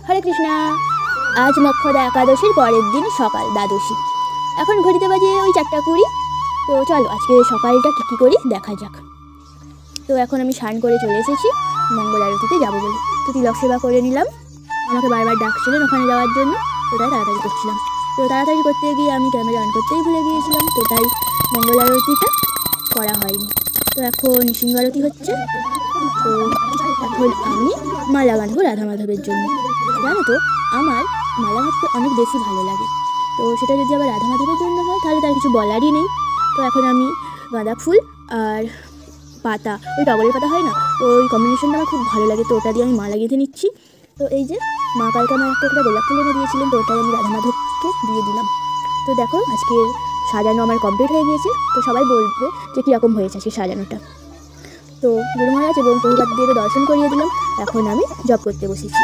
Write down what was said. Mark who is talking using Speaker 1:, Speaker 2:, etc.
Speaker 1: হরে কৃষ্ণা। আজ মক্ষদা একাদশীর পরের দিন সকাল দ্বাদশী। এখন ঘড়িতে বাজে ওই 4:20। তো চলো আজকে সকালটা কী করি দেখা যাক। তো এখন আমি স্নান করে চলে এসেছি মঙ্গল আরতিতে যাবো বলে। তো তিলক সেবা করে নিলাম, আমাকে বারবার ডাকছিলেন ওখানে যাওয়ার জন্য, তো তাই তাড়াতাড়ি করছিলাম। তো তাড়াতাড়ি করতে গিয়ে আমি ক্যামেরা অন করতেই ভুলে গিয়েছিলাম, তো তাই মঙ্গল আরতিটা করা হয়নি। তো এখন সিংহ আরতি হচ্ছে। তো এখন আমি মালা বাঁধবো রাধা মাধবের জন্য। জানো তো আমার মালা বাঁধতে অনেক বেশি ভালো লাগে, তো সেটা যদি আবার রাধা মাধবের জন্য হয় তাহলে তার কিছু বলারই নেই। তো এখন আমি গাঁদা ফুল আর পাতা, ওই টগরের পাতা হয় না, তো ওই কম্বিনেশনটা আমার খুব ভালো লাগে, তো ওটা দিয়ে আমি মালা গেঁথে নিচ্ছি। তো এই যে মা কালকে আমার একটা গোলাপ ফুল এনে দিয়েছিলেন, তো ওটাই আমি রাধা মাধবকে দিয়ে দিলাম। তো দেখো আজকের সাজানো আমার কমপ্লিট হয়ে গিয়েছে। তো সবাই বলবে যে কীরকম হয়েছে আজকে সাজানোটা। তো গুরু মহারাজ এবং প্রভুপাদদেরও দর্শন করিয়ে দিলাম। এখন আমি জপ করতে বসেছি।